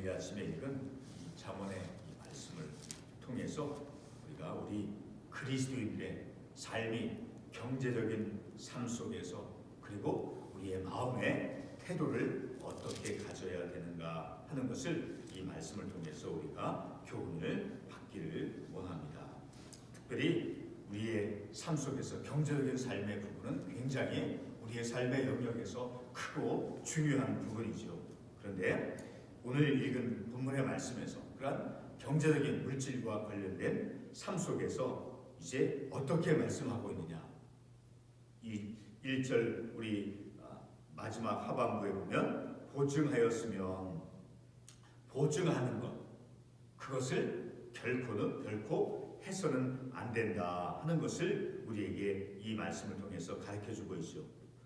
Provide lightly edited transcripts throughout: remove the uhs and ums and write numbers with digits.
오늘 이 아침에 읽은 이 잠언의 이 말씀을 통해서 우리가 우리 그리스도인들의 삶이 경제적인 삶 속에서 그리고 우리의 마음의 태도를 어떻게 가져야 되는가 하는 것을 이 말씀을 통해서 우리가 교훈을 받기를 원합니다. 특별히 우리의 삶 속에서 경제적인 삶의 부분은 굉장히 우리의 삶의 영역에서 크고 중요한 부분이죠. 그런데 오늘 읽은 본문의 말씀에서 그러한 경제적인 물질과 관련된 삶 속에서 이제 어떻게 말씀하고 있느냐, 이 1절 우리 마지막 하반부에 보면 보증하였으면 보증하는 것, 그것을 결코 해서는 안 된다 하는 것을 우리에게 이 말씀을 통해서 가르쳐주고 있죠.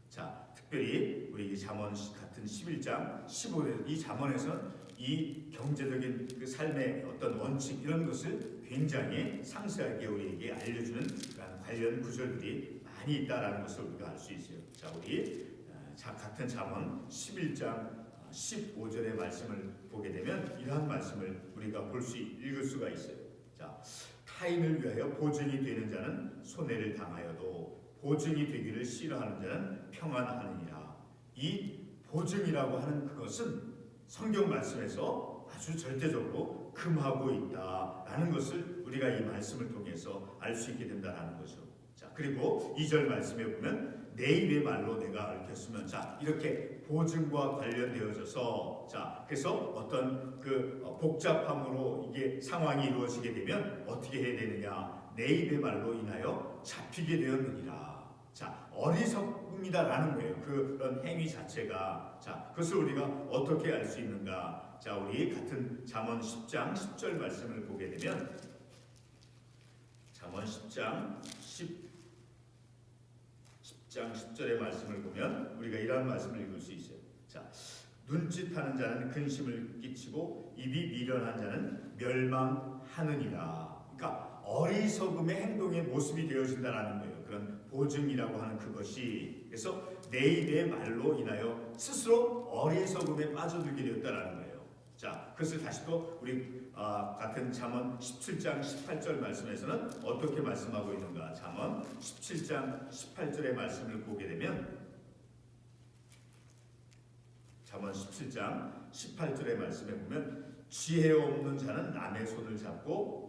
자, 특별히 우리 이 잠언 같은 11장 15절 이 잠언에서는 이 경제적인 그 삶의 어떤 원칙 이런 것을 굉장히 상세하게 우리에게 알려주는 그런 관련 구절들이 많이 있다라는 것을 우리가 알 수 있어요. 자, 우리 같은 잠언 11장 15절의 말씀을 보게 되면 이러한 말씀을 우리가 읽을 수가 있어요. 자, 타인을 위하여 보증이 되는 자는 손해를 당하여도 보증이 되기를 싫어하는 자는 평안하느니라. 이 보증이라고 하는 그것은 성경 말씀에서 아주 절대적으로 금하고 있다라는 것을 우리가 이 말씀을 통해서 알 수 있게 된다는 거죠. 자, 그리고 2절 말씀에 보면 내 입의 말로 내가 얽혔으면, 자, 이렇게 보증과 관련되어져서, 자, 그래서 어떤 그 복잡함으로 이게 상황이 이루어지게 되면 어떻게 해야 되느냐? 내 입의 말로 인하여 잡히게 되었느니라. 자, 어리석음이다라는 거예요. 그런 행위 자체가. 자, 그것을 우리가 어떻게 알 수 있는가? 자, 우리 같은 잠언 10장 10절 말씀을 보게 되면 잠언 10장 10절의 말씀을 보면 우리가 이러한 말씀을 읽을 수 있어요. 자, 눈짓하는 자는 근심을 끼치고 입이 미련한 자는 멸망하느니라. 그러니까 어리석음의 행동의 모습이 되어진다라는 거예요. 그런 보증이라고 하는 그것이. 그래서 내 입의 말로 인하여 스스로 어리석음에 빠져들게 되었다라는 거예요. 자, 그것을 다시 또 우리 같은 잠언 17장 18절 말씀에서는 어떻게 말씀하고 있는가? 잠언 17장 18절의 말씀을 보게 되면 잠언 17장 18절의 말씀에 보면 지혜 없는 자는 남의 손을 잡고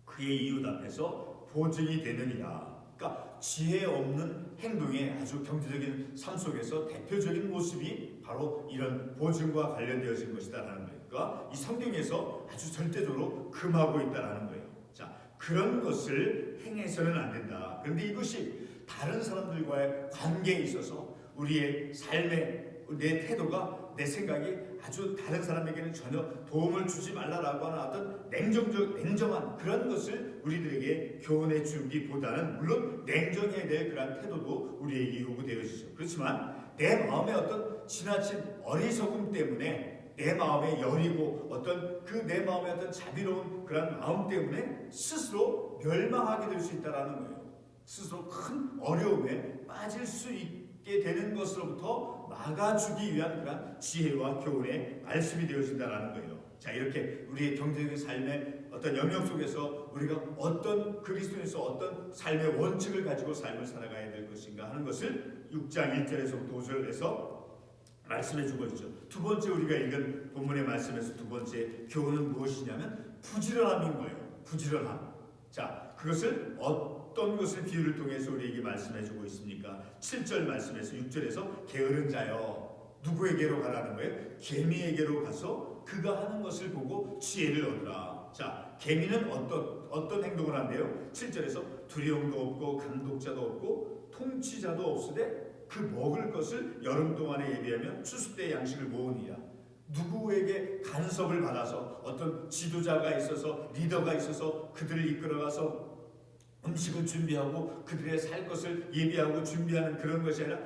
그의 이웃 앞에서 보증이 되느니라. 그러니까 지혜 없는 행동의 아주 경제적인 삶 속에서 대표적인 모습이 바로 이런 보증과 관련되어진 것이다라는 거예요. 그러니까 이 성경에서 아주 절대적으로 금하고 있다라는 거예요. 자, 그런 것을 행해서는 안 된다. 그런데 이것이 다른 사람들과의 관계에 있어서 우리의 삶의 내 태도가, 내 생각이 아주 다른 사람에게는 전혀 도움을 주지 말라라고 하는 어떤 냉정한 그런 것을 우리들에게 교훈해 주기보다는 물론 냉정해야 될 그런 태도도 우리에게 요구되어지죠. 그렇지만 내 마음의 어떤 지나친 어리석음 때문에 내 마음에 여리고 어떤 그 내 마음의 어떤 자비로운 그런 마음 때문에 스스로 멸망하게 될 수 있다라는 거예요. 스스로 큰 어려움에 빠질 수 있게 되는 것으로부터 막아주기 위한 그런 지혜와 교훈의 말씀이 되어진다라는 거예요. 자, 이렇게 우리의 경제적인 삶의 어떤 영역 속에서 우리가 어떤 그리스도인에서 어떤 삶의 원칙을 가지고 삶을 살아가야 될 것인가 하는 것을 6장 1절에서부터 5절에서 말씀해 주고 있죠. 두 번째 우리가 읽은 본문의 말씀에서 두 번째 교훈은 무엇이냐면 부지런함인 거예요. 부지런함. 자, 그것을 어떤 것을 비유를 통해서 우리에게 말씀해 주고 있습니까? 7절 말씀에서 6절에서 게으른 자여, 누구에게로 가라는 거예요? 개미에게로 가서 그가 하는 것을 보고 지혜를 얻으라. 자, 개미는 어떤 행동을 한대요? 7절에서 두려움도 없고 감독자도 없고 통치자도 없으되 그 먹을 것을 여름 동안에 예비하면 추수 때 양식을 모으니라. 누구에게 간섭을 받아서 어떤 지도자가 있어서 리더가 있어서 그들을 이끌어가서 음식을 준비하고 그들의 살 것을 예비하고 준비하는 그런 것이 아니라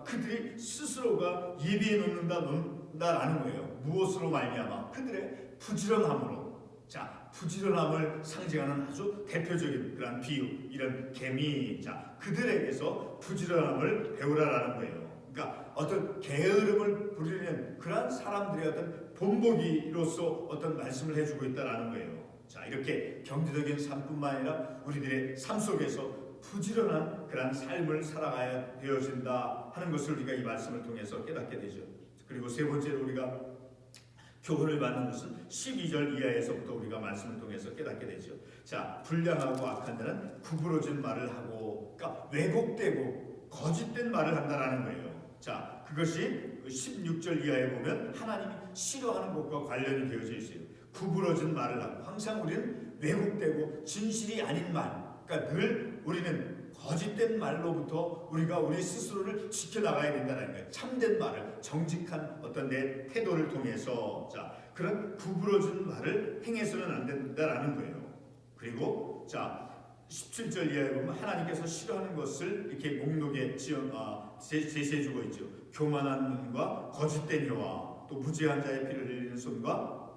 그들이 스스로가 예비해 놓는다라는 거예요. 무엇으로 말미암아? 그들의 부지런함으로. 자, 부지런함을 상징하는 아주 대표적인 그런 비유, 이런 개미. 자, 그들에게서 부지런함을 배우라라는 거예요. 그러니까 어떤 게으름을 부리는 그러한 사람들의 어떤 본보기로서 어떤 말씀을 해주고 있다라는 거예요. 자, 이렇게 경제적인 삶뿐만 아니라 우리들의 삶 속에서 부지런한 그러한 삶을 살아가야 되어진다 하는 것을 우리가 이 말씀을 통해서 깨닫게 되죠. 그리고 세 번째로 우리가 교훈을 받는 것은 12절 이하에서부터 우리가 말씀을 통해서 깨닫게 되죠. 자, 불량하고 악한 자는 구부러진 말을 하고, 그러니까 왜곡되고 거짓된 말을 한다라는 거예요. 자, 그것이 16절 이하에 보면 하나님이 싫어하는 것과 관련이 되어져 있어요. 구부러진 말을 하고, 항상 우리는 왜곡되고 진실이 아닌 말, 그러니까 늘 우리는 거짓된 말로부터 우리가 우리 스스로를 지켜나가야 된다는 거예요. 참된 말을, 정직한 어떤 내 태도를 통해서, 자, 그런 구부러진 말을 행해서는 안 된다라는 거예요. 그리고 자, 17절 이하에 보면 하나님께서 싫어하는 것을 이렇게 목록에 제시해주고 있죠. 교만한 눈과 거짓된 혀와 또 무죄한 자의 피를 흘리는 손과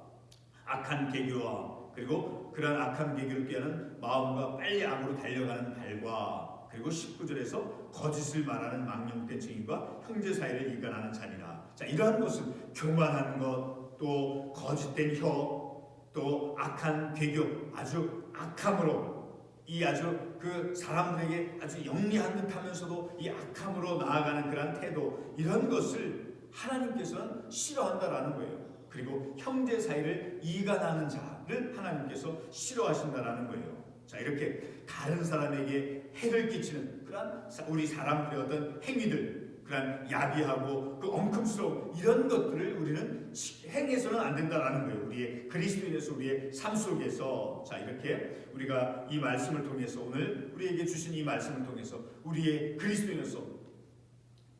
악한 계교와 그리고 그러한 악한 계교를 꾀하는 마음과 빨리 악으로 달려가는 발과 그리고 19절에서 거짓을 말하는 망령된 증인과 형제 사이를 이간하는 자니라. 자, 이러한 것은 교만한 것, 또 거짓된 혀, 또 악한 계교, 아주 악함으로 이 아주 그 사람들에게 아주 영리한 듯하면서도 이 악함으로 나아가는 그러한 태도, 이런 것을 하나님께서는 싫어한다라는 거예요. 그리고 형제 사이를 이간하는 자를 하나님께서 싫어하신다라는 거예요. 자, 이렇게 다른 사람에게 해를 끼치는 그런 우리 사람들의 어떤 행위들, 그런 야비하고 그 엉큼스러운 이런 것들을 우리는 행해서는 안 된다라는 거예요. 우리의 그리스도인에서 우리의 삶 속에서. 자, 이렇게 우리가 이 말씀을 통해서 오늘 우리에게 주신 이 말씀을 통해서 우리의 그리스도인에서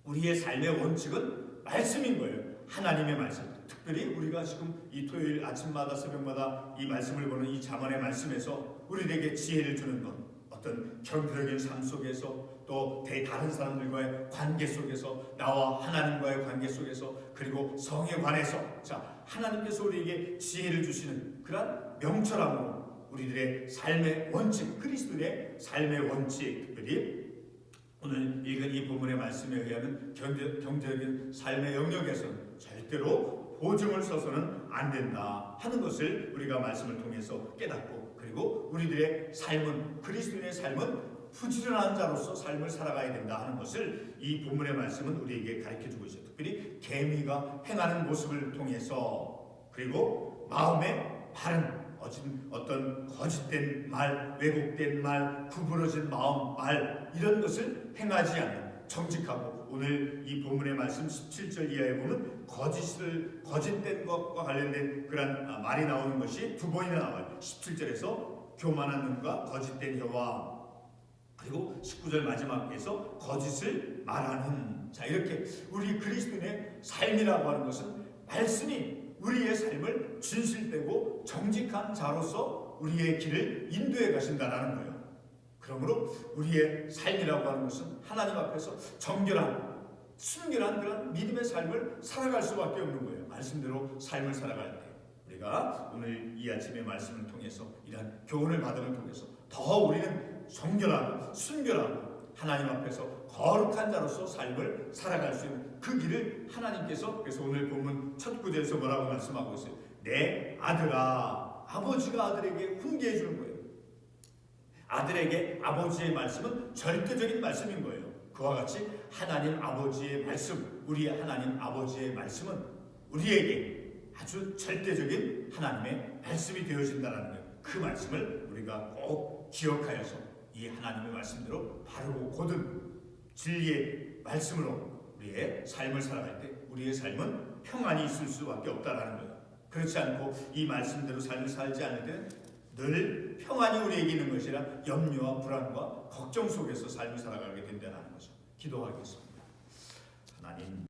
우리의 삶의 원칙은 말씀인 거예요. 하나님의 말씀. 특별히 우리가 지금 이 토요일 아침마다 새벽마다 이 말씀을 보는 이 잠언의 말씀에서 우리에게 지혜를 주는 것, 어떤 경제적인 삶 속에서 또 다른 사람들과의 관계 속에서 나와 하나님과의 관계 속에서 그리고 성에 관해서, 자, 하나님께서 우리에게 지혜를 주시는 그런 명철함으로 우리들의 삶의 원칙, 그리스도의 삶의 원칙, 특별히 오늘 읽은 이 본문의 말씀에 의하면 경제적인 삶의 영역에서는 절대로 보증을 서서는 안 된다 하는 것을 우리가 말씀을 통해서 깨닫고, 그리고 우리들의 삶은, 그리스도인의 삶은 부지런한 자로서 삶을 살아가야 된다 하는 것을 이 본문의 말씀은 우리에게 가르쳐주고 있어요. 특별히 개미가 행하는 모습을 통해서, 그리고 마음의 바른 어떤 거짓된 말, 왜곡된 말, 구부러진 마음, 말, 이런 것을 행하지 않는 정직하고, 오늘 이 본문의 말씀 17절 이하에 보면 거짓된 것과 관련된 그런 말이 나오는 것이 두 번이나 나와요. 17절에서 교만한 눈과 거짓된 혀와, 그리고 19절 마지막에서 거짓을 말하는. 자, 이렇게 우리 그리스도인의 삶이라고 하는 것은 말씀이 우리의 삶을 진실되고 정직한 자로서 우리의 길을 인도해 가신다라는 거예요. 그러므로 우리의 삶이라고 하는 것은 하나님 앞에서 정결한, 순결한 그런 믿음의 삶을 살아갈 수밖에 없는 거예요. 말씀대로 삶을 살아갈 때 우리가 오늘 이 아침의 말씀을 통해서 이러한 교훈을 받음을 통해서 더 우리는 정결하고 순결하고 하나님 앞에서 거룩한 자로서 삶을 살아갈 수 있는 그 길을 하나님께서, 그래서 오늘 본문 첫 구절에서 뭐라고 말씀하고 있어요? 내 아들아, 아버지가 아들에게 훈계해 주는 거예요. 아들에게 아버지의 말씀은 절대적인 말씀인 거예요. 그와 같이 하나님 아버지의 말씀, 우리의 하나님 아버지의 말씀은 우리에게 아주 절대적인 하나님의 말씀이 되어진다는 거예요. 그 말씀을 우리가 꼭 기억하여서 이 하나님의 말씀대로 바르고 고든 진리의 말씀으로 우리의 삶을 살아갈 때 우리의 삶은 평안이 있을 수밖에 없다라는 거예요. 그렇지 않고 이 말씀대로 삶을 살지 않을 때는 늘 평안이 우리에게 있는 것이라 염려와 불안과 걱정 속에서 삶을 살아가게 된다는 거죠. 기도하겠습니다. 하나님,